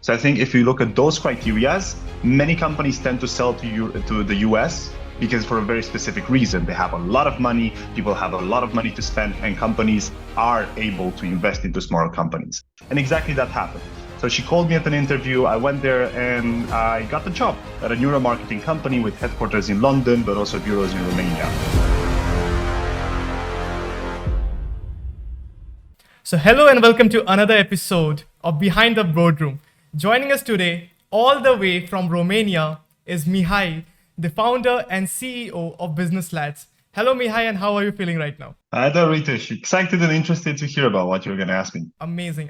So I think if you look at those criterias, many companies tend to sell to the US because for a very specific reason. They have a lot of money, people have a lot of money to spend, and companies are able to invest into smaller companies. And exactly that happened. So she called me at an interview, I went there and I got the job at a neuromarketing company with headquarters in London, but also bureaus in Romania. So hello and welcome to another episode of Behind the Boardroom. Joining us today, all the way from Romania, is Mihaly, the founder and CEO of Business Lads. Hello Mihaly, and how are you feeling right now? Hi there, Ritesh. Excited and interested to hear about what you're going to ask me. Amazing.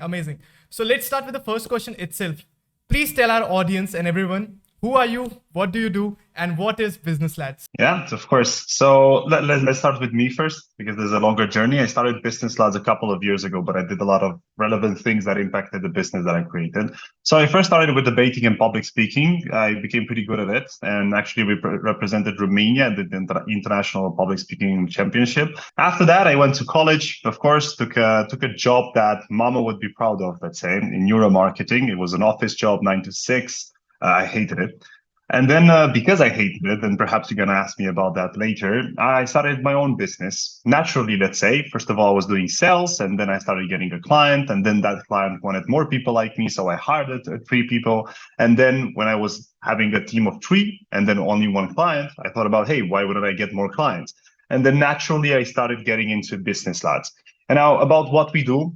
So let's start with the first question itself. Please tell our audience and everyone, who are you, what do you do, and what is Business Lads? Yeah, of course. So let's start with me first, because there's a longer journey. I started Business Lads a couple of years ago, but I did a lot of relevant things that impacted the business that I created. So I first started with debating and public speaking. I became pretty good at it. And actually, we represented Romania at the International Public Speaking Championship. After that, I went to college, of course, took a job that mama would be proud of, let's say, in neuromarketing. It was an office job, 9 to 6. I hated it. And then because I hated it, and perhaps you're going to ask me about that later, I started my own business. Naturally, let's say, first of all, I was doing sales, and then I started getting a client, and then that client wanted more people like me, so I hired 3 people. And then when I was having a team of 3 and then only 1 client, I thought about, hey, why wouldn't I get more clients? And then naturally, I started getting into Business Lads. And now about what we do.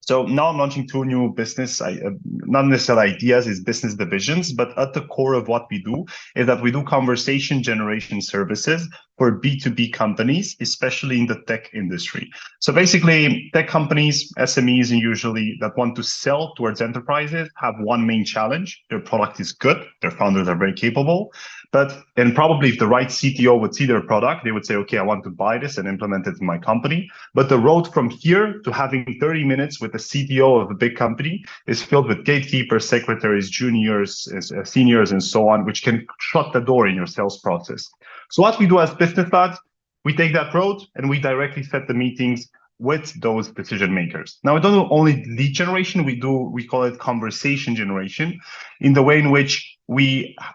So now I'm launching 2 new business, not necessarily ideas, is business divisions, but at the core of what we do is that we do conversation generation services for B2B companies, especially in the tech industry. So basically, tech companies, SMEs, and usually that want to sell towards enterprises have one main challenge. Their product is good, their founders are very capable, and probably if the right CTO would see their product, they would say, okay, I want to buy this and implement it in my company. But the road from here to having 30 minutes with the CTO of a big company is filled with gatekeepers, secretaries, juniors, seniors, and so on, which can shut the door in your sales process. So what we do as Business Lads, we take that road and we directly set the meetings with those decision makers. Now, we don't do only lead generation, we call it conversation generation, in the way in which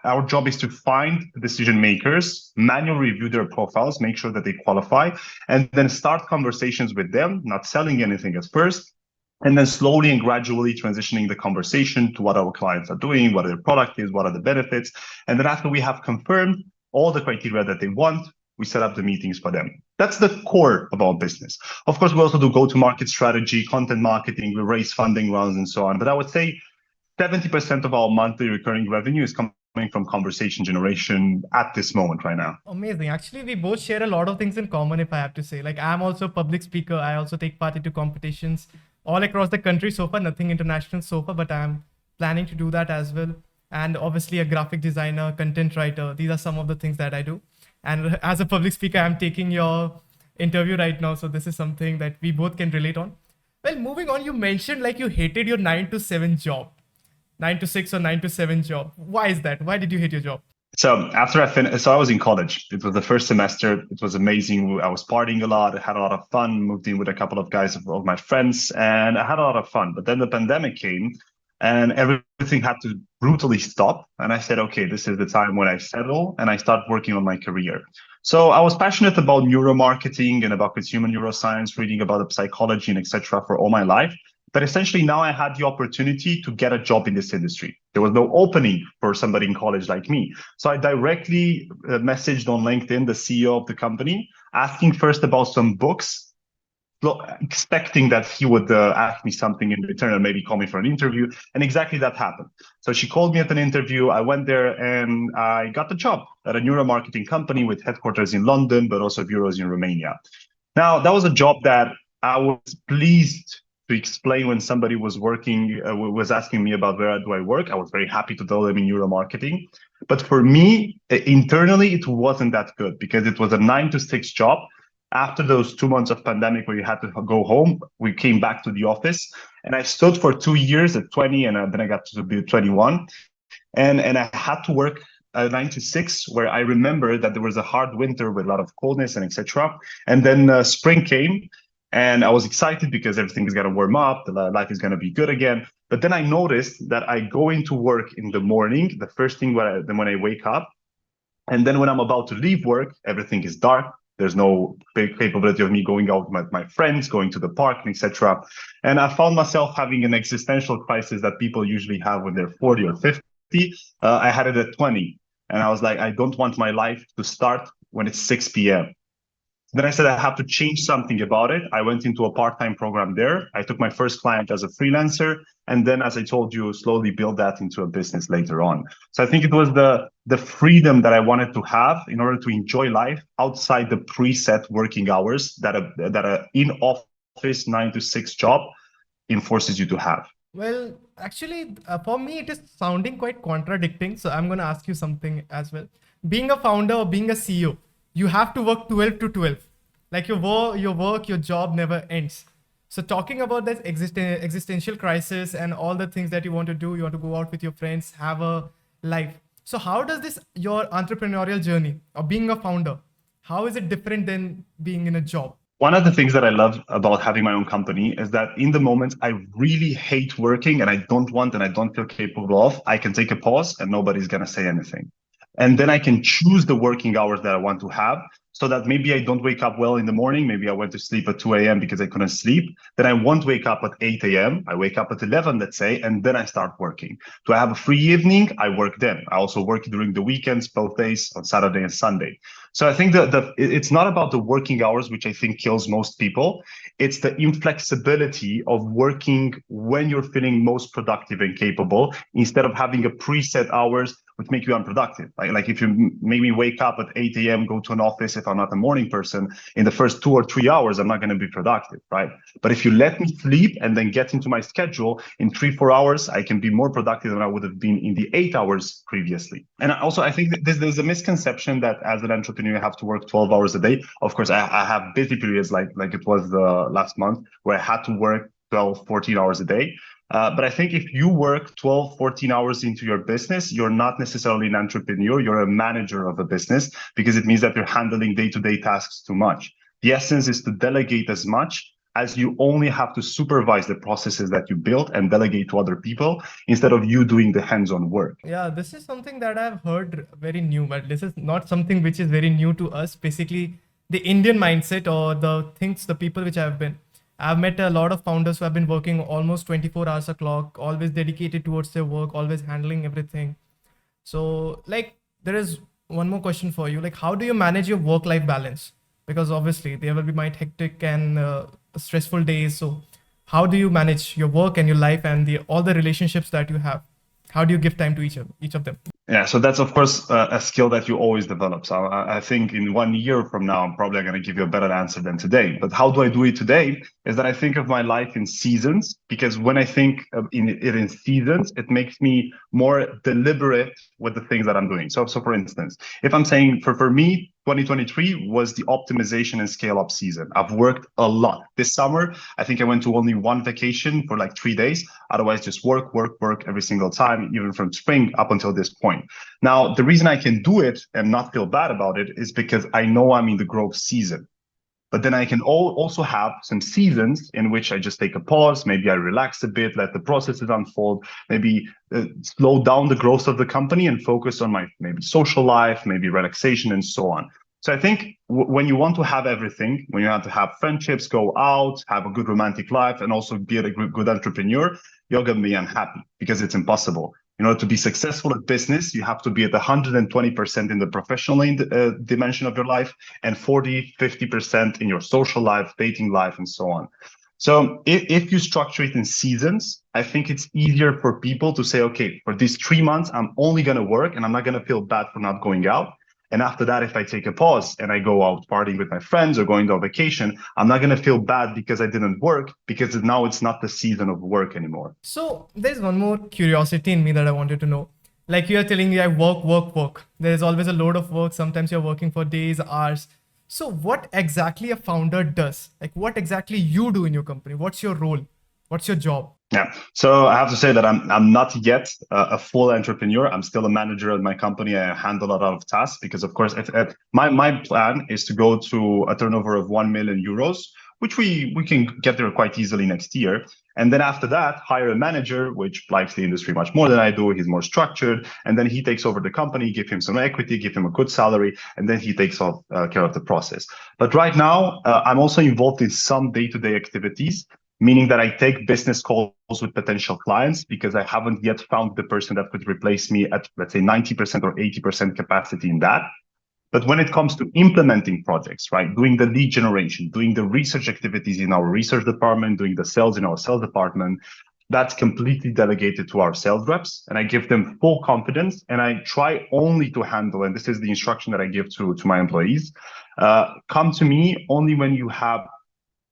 our job is to find the decision makers, manually review their profiles, make sure that they qualify, and then start conversations with them, not selling anything at first, and then slowly and gradually transitioning the conversation to what our clients are doing, what their product is, what are the benefits. And then after we have confirmed all the criteria that they want, we set up the meetings for them. That's the core of our business. Of course, we also do go-to-market strategy, content marketing, we raise funding rounds and so on. But I would say 70% of our monthly recurring revenue is coming from conversation generation at this moment right now. Amazing. Actually, we both share a lot of things in common, if I have to say. Like, I'm also a public speaker. I also take part into competitions all across the country so far, nothing international so far, but I'm planning to do that as well. And obviously a graphic designer, content writer. These are some of the things that I do. And as a public speaker, I'm taking your interview right now. So this is something that we both can relate on. Well, moving on, you mentioned like you hated your 9 to 7 job, 9 to 6 or 9 to 7 job. Why is that? Why did you hate your job? So after I finished, I was in college. It was the first semester. It was amazing. I was partying a lot. I had a lot of fun, moved in with a couple of guys of my friends, and I had a lot of fun. But then the pandemic came and everything had to brutally stop. And I said, okay, this is the time when I settle and I start working on my career. So I was passionate about neuromarketing and about consumer neuroscience, reading about the psychology and etc. for all my life. But essentially now I had the opportunity to get a job in this industry. There was no opening for somebody in college like me. So I directly messaged on LinkedIn the CEO of the company, asking first about some books, expecting that he would ask me something in return and maybe call me for an interview. And exactly that happened. So she called me at an interview. I went there and I got the job at a neuromarketing company with headquarters in London, but also bureaus in Romania. Now, that was a job that I was pleased to explain when somebody was asking me about where do I work. I was very happy to tell them in neuromarketing. But for me, internally, it wasn't that good because it was a 9 to 6 job. After those 2 months of pandemic where you had to go home, we came back to the office and I stood for 2 years at 20 and then I got to be 21. And I had to work 9 to 6 where I remember that there was a hard winter with a lot of coldness and etc. And then spring came and I was excited because everything is going to warm up, the life is going to be good again. But then I noticed that I go into work in the morning, the first thing when I wake up, and then when I'm about to leave work, everything is dark. There's no big capability of me going out with my friends, going to the park, etc. And I found myself having an existential crisis that people usually have when they're 40 or 50. I had it at 20. And I was like, I don't want my life to start when it's 6 p.m. Then I said I have to change something about it. I went into a part-time program there. I took my first client as a freelancer. And then, as I told you, slowly build that into a business later on. So I think it was the freedom that I wanted to have in order to enjoy life outside the preset working hours that a in-office 9 to 6 job enforces you to have. Well, actually, for me, it is sounding quite contradicting. So I'm going to ask you something as well. Being a founder or being a CEO, you have to work 12 to 12. Like your job never ends. So talking about this existential crisis and all the things that you want to do, you want to go out with your friends, have a life. So how does this, your entrepreneurial journey or being a founder, how is it different than being in a job? One of the things that I love about having my own company is that in the moments I really hate working and I don't want and I don't feel capable of, I can take a pause and nobody's going to say anything. And then I can choose the working hours that I want to have so that maybe I don't wake up well in the morning. Maybe I went to sleep at 2 a.m. because I couldn't sleep. Then I won't wake up at 8 a.m. I wake up at 11, let's say, and then I start working. Do I have a free evening? I work then. I also work during the weekends, both days, on Saturday and Sunday. So I think that it's not about the working hours, which I think kills most people. It's the inflexibility of working when you're feeling most productive and capable instead of having a preset hours which make you unproductive. Like if you maybe wake up at 8 a.m., go to an office, if I'm not a morning person, in the first 2 or 3 hours, I'm not going to be productive, right? But if you let me sleep and then get into my schedule, in 3-4 hours, I can be more productive than I would have been in the 8 hours previously. And also, I think that there's a misconception that as an entrepreneur, you have to work 12 hours a day. Of course, I have busy periods like it was the last month where I had to work 12, 14 hours a day. But I think if you work 12, 14 hours into your business, you're not necessarily an entrepreneur, you're a manager of a business because it means that you're handling day-to-day tasks too much. The essence is to delegate as much as you only have to supervise the processes that you build and delegate to other people instead of you doing the hands-on work. Yeah, this is something that I've heard very new, but this is not something which is very new to us. Basically, the Indian mindset or the people which I've met a lot of founders who have been working almost 24 hours a clock, always dedicated towards their work, always handling everything. So like there is one more question for you. Like how do you manage your work-life balance? Because obviously there will be might hectic and stressful days. So how do you manage your work and your life and all the relationships that you have? How do you give time to each of them? Yeah, so that's of course a skill that you always develop. So I think in 1 year from now, I'm probably going to give you a better answer than today. But how do I do it today? Is that I think of my life in seasons, because when I think of it in seasons, it makes me more deliberate with the things that I'm doing. So for instance, if I'm saying for me, 2023 was the optimization and scale up season. I've worked a lot. This summer, I think I went to only one vacation for like 3 days. Otherwise, just work every single time, even from spring up until this point. Now, the reason I can do it and not feel bad about it is because I know I'm in the growth season. But then I can also have some seasons in which I just take a pause. Maybe I relax a bit, let the processes unfold, maybe slow down the growth of the company and focus on my maybe social life, maybe relaxation and so on. So I think when you want to have everything, when you have to have friendships, go out, have a good romantic life, and also be a good entrepreneur, you're going to be unhappy because it's impossible. In order to be successful at business, you have to be at 120% in the professional dimension of your life and 40-50% in your social life, dating life, and so on. So if you structure it in seasons, I think it's easier for people to say, okay, for these 3 months, I'm only going to work and I'm not going to feel bad for not going out. And after that, if I take a pause and I go out partying with my friends or going on vacation, I'm not going to feel bad because I didn't work, because now it's not the season of work anymore. So there's one more curiosity in me that I wanted to know. Like you are telling me I work. There's always a load of work. Sometimes you're working for days, hours. So what exactly a founder does? Like what exactly you do in your company? What's your role? What's your job? Yeah, so I have to say that I'm not yet a full entrepreneur. I'm still a manager at my company. I handle a lot of tasks because, of course, my plan is to go to a turnover of 1 million euros which we can get there quite easily next year. And then after that, hire a manager, which likes the industry much more than I do. He's more structured. And then he takes over the company, give him some equity, give him a good salary, and then he takes care of the process. But right now, I'm also involved in some day-to-day activities, meaning that I take business calls with potential clients because I haven't yet found the person that could replace me at, let's say, 90% or 80% capacity in that. But when it comes to implementing projects, right, doing the lead generation, doing the research activities in our research department, doing the sales in our sales department, that's completely delegated to our sales reps. And I give them full confidence. And I try only to handle, and this is the instruction that I give to my employees, come to me only when you have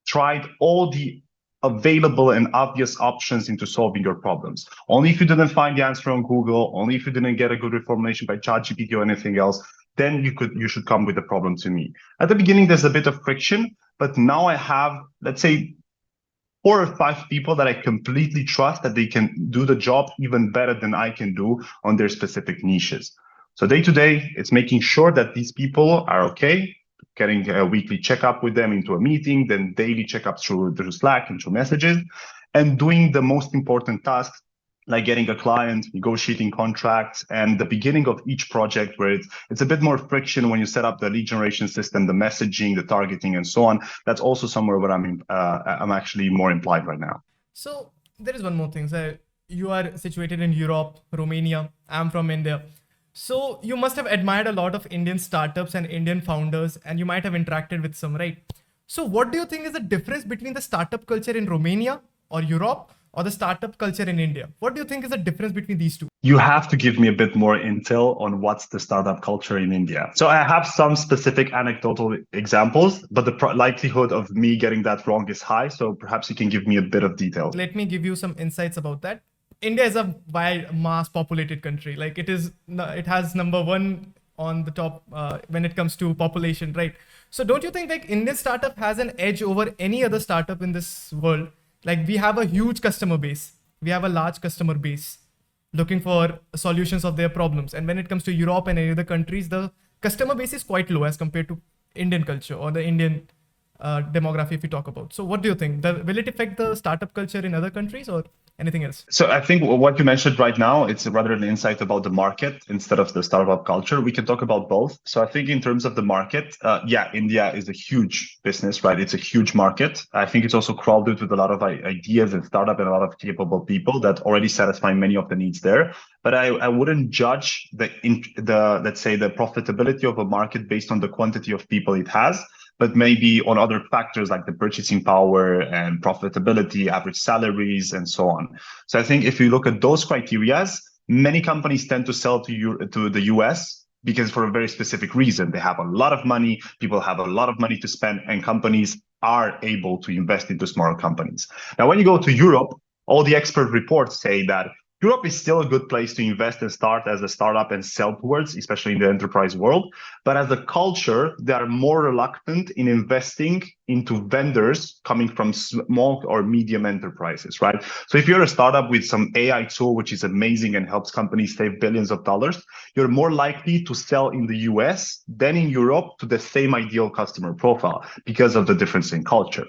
tried all the available and obvious options into solving your problems. Only if you didn't find the answer on Google, only if you didn't get a good reformulation by ChatGPT or anything else, then you should come with the problem to me. At the beginning, there's a bit of friction, but now I have, let's say, 4 or 5 people that I completely trust that they can do the job even better than I can do on their specific niches. So day to day, it's making sure that these people are okay, getting a weekly checkup with them into a meeting, then daily checkups through Slack and through messages, and doing the most important tasks like getting a client, negotiating contracts, and the beginning of each project where it's a bit more friction when you set up the lead generation system, the messaging, the targeting, and so on. That's also somewhere where I'm actually more implied right now. So there is one more thing. So you are situated in Europe, Romania. I'm from India. So you must have admired a lot of Indian startups and Indian founders, and you might have interacted with some, right? So what do you think is the difference between the startup culture in Romania or Europe or the startup culture in India? What do you think is the difference between these two? You have to give me a bit more intel on what's the startup culture in India. So I have some specific anecdotal examples, but the likelihood of me getting that wrong is high. So perhaps you can give me a bit of details. Let me give you some insights about that. India is a wide, mass populated country. Like it has number one on the top when it comes to population, right? So don't you think like Indian startup has an edge over any other startup in this world? Like we have a huge customer base. We have a large customer base looking for solutions of their problems. And when it comes to Europe and any other countries, the customer base is quite low as compared to Indian culture or the Indian demography if we talk about. So what do you think? Will it affect the startup culture in other countries or anything else? So I think what you mentioned right now, it's rather an insight about the market instead of the startup culture. We can talk about both. So I think in terms of the market, India is a huge business, right? It's a huge market. I think it's also crowded with a lot of ideas and startup and a lot of capable people that already satisfy many of the needs there. But I wouldn't judge let's say the profitability of a market based on the quantity of people it has, but maybe on other factors like the purchasing power and profitability, average salaries, and so on. So I think if you look at those criteria, many companies tend to sell to the US because for a very specific reason. They have a lot of money, people have a lot of money to spend, and companies are able to invest into smaller companies. Now, when you go to Europe, all the expert reports say that Europe is still a good place to invest and start as a startup and sell towards, especially in the enterprise world. But as a culture, they are more reluctant in investing into vendors coming from small or medium enterprises, right? So if you're a startup with some AI tool, which is amazing and helps companies save billions of dollars, you're more likely to sell in the US than in Europe to the same ideal customer profile because of the difference in culture.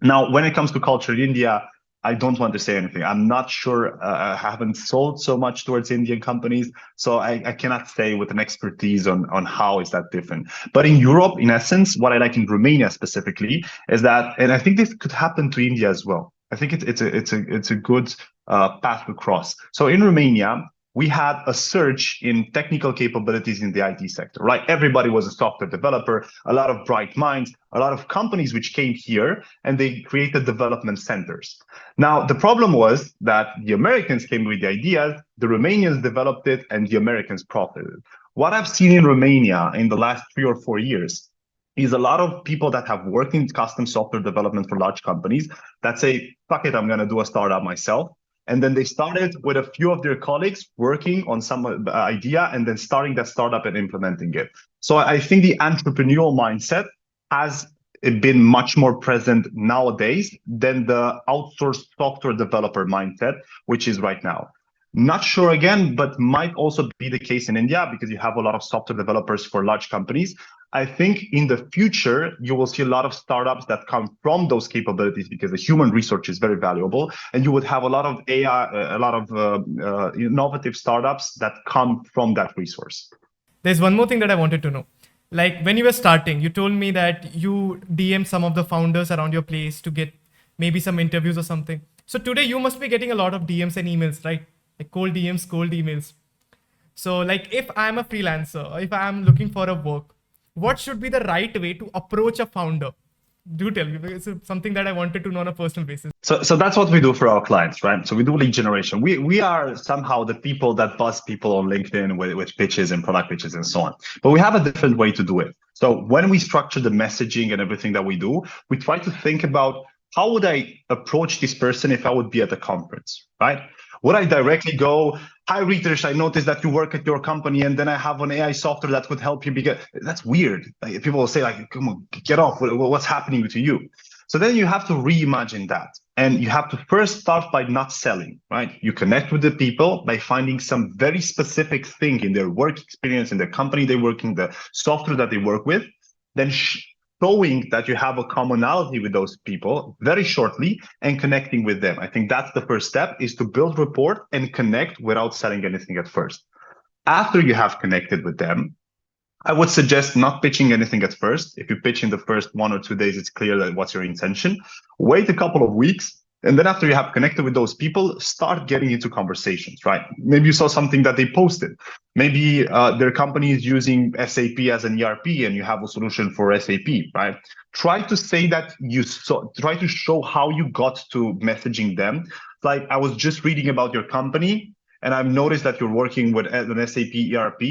Now, when it comes to culture in India, I don't want to say anything. I'm not sure. I haven't sold so much towards Indian companies, so I cannot say with an expertise on how is that different. But in Europe, in essence, what I like in Romania specifically is that, and I think this could happen to India as well. I think it's a good path to cross. So in Romania, we had a surge in technical capabilities in the IT sector, right? Everybody was a software developer, a lot of bright minds, a lot of companies which came here and they created development centers. Now, the problem was that the Americans came with the ideas, the Romanians developed it, and the Americans profited. What I've seen in Romania in the last 3 or 4 years is a lot of people that have worked in custom software development for large companies that say, fuck it, I'm going to do a startup myself. And then they started with a few of their colleagues working on some idea and then starting that startup and implementing it. So I think the entrepreneurial mindset has been much more present nowadays than the outsourced software developer mindset, which is right now. Not sure again, but might also be the case in India because you have a lot of software developers for large companies. I think in the future, you will see a lot of startups that come from those capabilities because the human resource is very valuable. And you would have a lot of AI, a lot of innovative startups that come from that resource. There's one more thing that I wanted to know. Like when you were starting, you told me that you DM some of the founders around your place to get maybe some interviews or something. So today you must be getting a lot of DMs and emails, right? Like cold DMs, cold emails. So like if I'm a freelancer, if I'm looking for a work, what should be the right way to approach a founder? Do tell me, because it's something that I wanted to know on a personal basis. So that's what we do for our clients, right? So we do lead generation. We are somehow the people that buzz people on LinkedIn with pitches and product pitches and so on. But we have a different way to do it. So when we structure the messaging and everything that we do, we try to think about how would I approach this person if I would be at a conference, right? Would I directly go, hi, Ritesh, I noticed that you work at your company and then I have an AI software that would help you? Because that's weird. Like, people will say, like, come on, get off. What's happening to you? So then you have to reimagine that. And you have to first start by not selling, right? You connect with the people by finding some very specific thing in their work experience, in the company they work in, the software that they work with, then showing that you have a commonality with those people very shortly and connecting with them. I think that's the first step, is to build rapport and connect without selling anything at first. After you have connected with them, I would suggest not pitching anything at first. If you pitch in the first 1 or 2 days, it's clear that what's your intention. Wait a couple of weeks. And then after you have connected with those people, start getting into conversations, right? Maybe you saw something that they posted. Maybe their company is using SAP as an ERP and you have a solution for SAP, right? Try to say that try to show how you got to messaging them. Like, I was just reading about your company and I've noticed that you're working with an SAP ERP.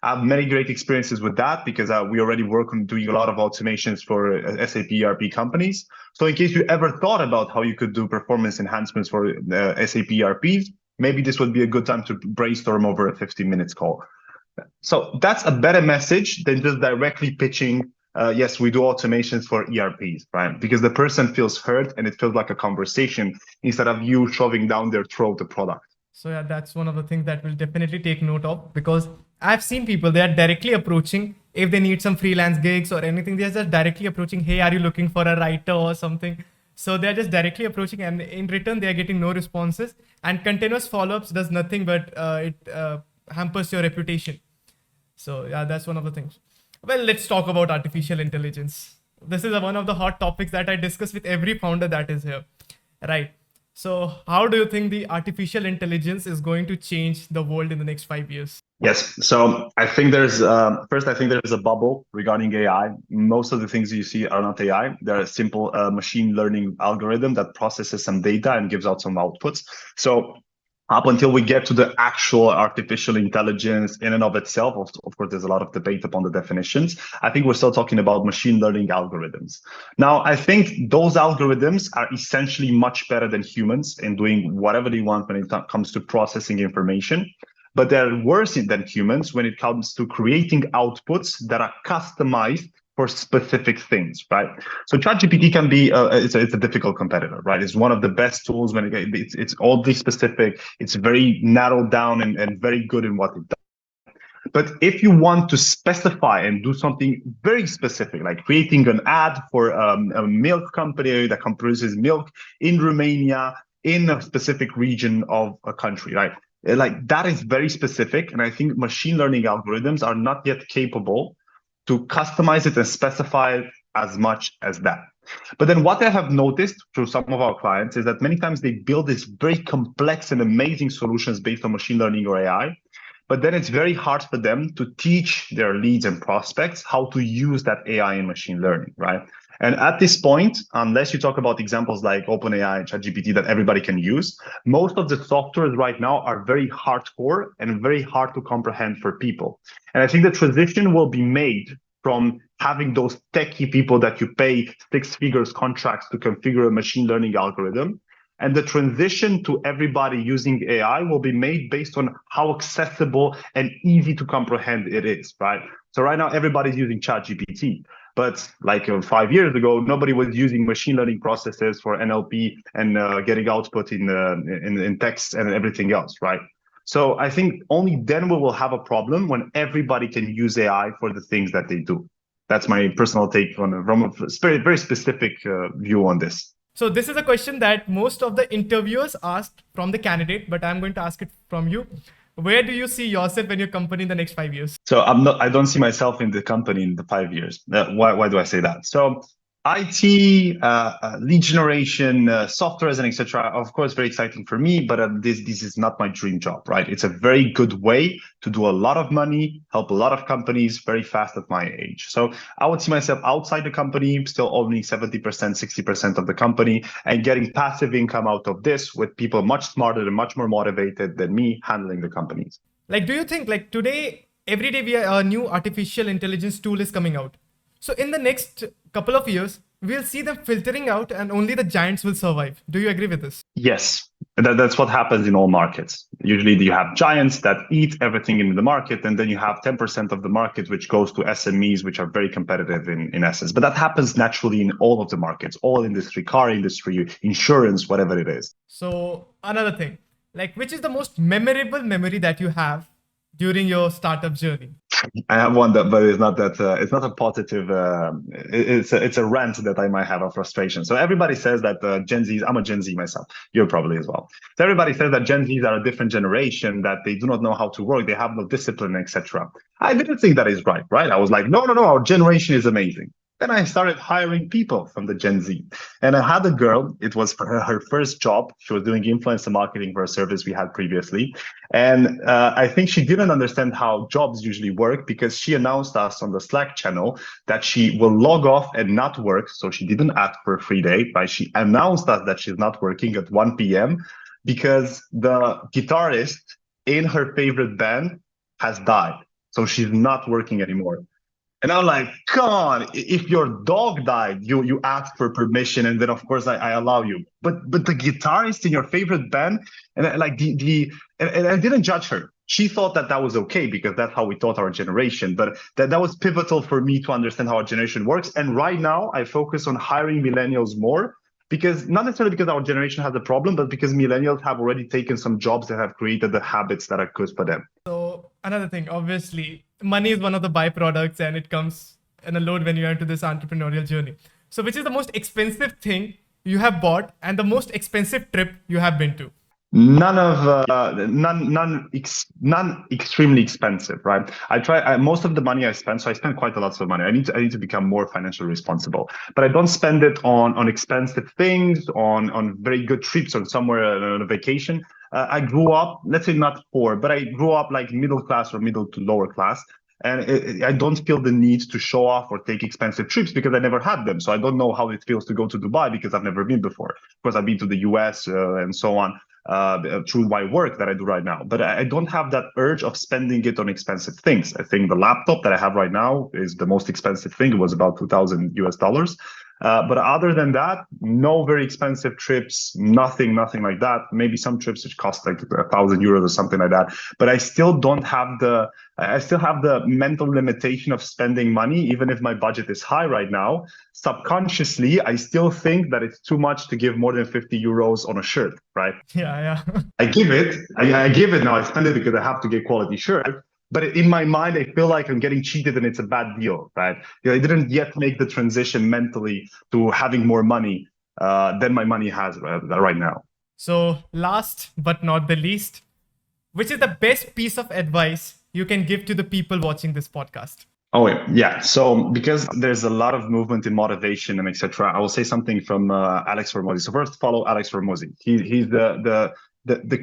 I have many great experiences with that because we already work on doing a lot of automations for SAP ERP companies. So in case you ever thought about how you could do performance enhancements for SAP ERPs, maybe this would be a good time to brainstorm over a 15 minutes call. So that's a better message than just directly pitching, yes, we do automations for ERPs, right? Because the person feels heard and it feels like a conversation instead of you shoving down their throat the product. So yeah, that's one of the things that we'll definitely take note of, because I've seen people, they are directly approaching if they need some freelance gigs or anything. They're just directly approaching, hey, are you looking for a writer or something? So they're just directly approaching, and in return, they are getting no responses. And continuous follow-ups does nothing but it hampers your reputation. So yeah, that's one of the things. Well, let's talk about artificial intelligence. This is one of the hot topics that I discuss with every founder that is here, right? So how do you think the artificial intelligence is going to change the world in the next 5 years? Yes. So I think there's first, I think there's a bubble regarding AI. Most of the things you see are not AI. They're a simple machine learning algorithm that processes some data and gives out some outputs. So up until we get to the actual artificial intelligence in and of itself, of course, there's a lot of debate upon the definitions. I think we're still talking about machine learning algorithms. Now, I think those algorithms are essentially much better than humans in doing whatever they want when it comes to processing information. But they're worse than humans when it comes to creating outputs that are customized for specific things, right? So ChatGPT can be it's a difficult competitor, right? It's one of the best tools when it's oddly specific. It's very narrowed down and very good in what it does. But if you want to specify and do something very specific, like creating an ad for a milk company that produces milk in Romania in a specific region of a country, right? Like, that is very specific. And I think machine learning algorithms are not yet capable to customize it and specify it as much as that. But then what I have noticed through some of our clients is that many times they build these very complex and amazing solutions based on machine learning or AI, but then it's very hard for them to teach their leads and prospects how to use that AI and machine learning, right? And at this point, unless you talk about examples like OpenAI and ChatGPT that everybody can use, most of the softwares right now are very hardcore and very hard to comprehend for people. And I think the transition will be made from having those techie people that you pay 6 figures contracts to configure a machine learning algorithm. And the transition to everybody using AI will be made based on how accessible and easy to comprehend it is, right? So right now, everybody's using ChatGPT. But like 5 years ago, nobody was using machine learning processes for NLP and getting output in text and everything else, right? So I think only then we will have a problem when everybody can use AI for the things that they do. That's my personal take on from a very specific view on this. So this is a question that most of the interviewers asked from the candidate, but I'm going to ask it from you. Where do you see yourself and your company in the next 5 years? So I don't see myself in the company in the 5 years. Why do I say that? So IT, lead generation, softwares, and etc. Of course, very exciting for me, but this is not my dream job, right? It's a very good way to do a lot of money, help a lot of companies very fast at my age. So I would see myself outside the company, still owning 70%, 60% of the company, and getting passive income out of this with people much smarter and much more motivated than me handling the companies. Like, do you think like today, every day a new artificial intelligence tool is coming out? So in the next couple of years, we'll see them filtering out and only the giants will survive. Do you agree with this? Yes, that's what happens in all markets. Usually you have giants that eat everything in the market, and then you have 10% of the market which goes to SMEs, which are very competitive in essence. But that happens naturally in all of the markets, all industry, car industry, insurance, whatever it is. So another thing, like which is the most memorable memory that you have during your startup journey? I have one that, but it's not that. It's not a positive. It's a rant that I might have, a frustration. So everybody says that Gen Zs. I'm a Gen Z myself. You're probably as well. So everybody says that Gen Zs are a different generation, that they do not know how to work, they have no discipline, etc. I didn't think that is right. Right? I was like, no, our generation is amazing. Then I started hiring people from the Gen Z. And I had a girl, it was for her first job. She was doing influencer marketing for a service we had previously. And I think she didn't understand how jobs usually work, because she announced us on the Slack channel that she will log off and not work. So she didn't ask for a free day, but she announced us that she's not working at 1 p.m. because the guitarist in her favorite band has died. So she's not working anymore. And I'm like, come on, if your dog died, you ask for permission, and then of course I allow you. But the guitarist in your favorite band, and like and I didn't judge her. She thought that was okay because that's how we taught our generation. But that was pivotal for me to understand how our generation works. And right now I focus on hiring millennials more, because not necessarily because our generation has a problem, but because millennials have already taken some jobs that have created the habits that are good for them. So another thing, obviously, money is one of the byproducts and it comes in a load when you enter this entrepreneurial journey. So which is the most expensive thing you have bought and the most expensive trip you have been to? None extremely expensive, right? Most of the money I spend, so I spend quite a lot of money. I need to become more financially responsible, but I don't spend it on expensive things, on very good trips or somewhere on a vacation. I grew up, let's say not poor, but I grew up like middle class or middle to lower class. And I don't feel the need to show off or take expensive trips because I never had them. So I don't know how it feels to go to Dubai because I've never been before. Of course, I've been to the US and so on through my work that I do right now. But I don't have that urge of spending it on expensive things. I think the laptop that I have right now is the most expensive thing. It was about $2,000 US. But other than that, no very expensive trips, nothing like that. Maybe some trips which cost like €1,000 or something like that. But I still have the mental limitation of spending money, even if my budget is high right now. Subconsciously, I still think that it's too much to give more than €50 on a shirt, right? Yeah. I give it now. I spend it because I have to get quality shirt. But in my mind, I feel like I'm getting cheated and it's a bad deal, right? I didn't yet make the transition mentally to having more money than my money has right now. So last but not the least, which is the best piece of advice you can give to the people watching this podcast? Oh, yeah. So because there's a lot of movement in motivation and etc., I will say something from Alex Hormozi. So first, follow Alex Hormozi. He's the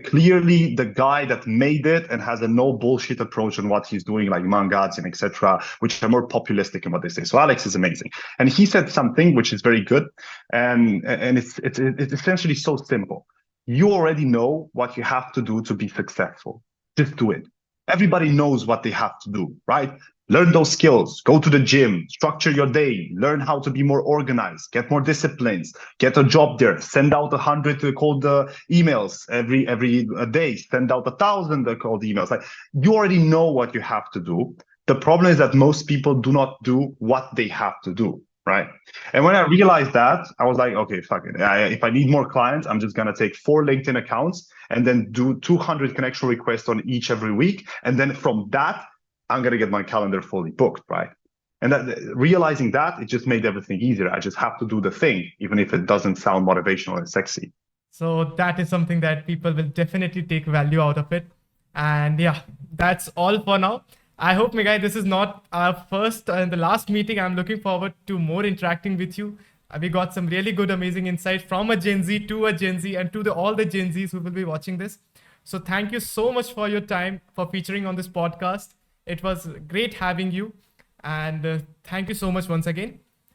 clearly the guy that made it and has a no bullshit approach on what he's doing, like mangas and etc., which are more populistic in what they say. So Alex is amazing, and he said something which is very good, and it's essentially so simple. You already know what you have to do to be successful. Just do it. Everybody knows what they have to do, right? Learn those skills, go to the gym, structure your day, learn how to be more organized, get more disciplines, get a job there, send out 100 cold emails every day, send out 1,000 cold emails. Like, you already know what you have to do. The problem is that most people do not do what they have to do. Right. And when I realized that, I was like, okay, fuck it. If I need more clients, I'm just going to take 4 LinkedIn accounts and then do 200 connection requests on each every week. And then from that, I'm going to get my calendar fully booked. Right. And realizing that, it just made everything easier. I just have to do the thing, even if it doesn't sound motivational and sexy. So that is something that people will definitely take value out of it. And yeah, that's all for now. I hope, Migai, this is not our first and the last meeting. I'm looking forward to more interacting with you. We got some really good, amazing insights from a Gen Z to a Gen Z and to all the Gen Zs who will be watching this. So thank you so much for your time, for featuring on this podcast. It was great having you. And thank you so much once again.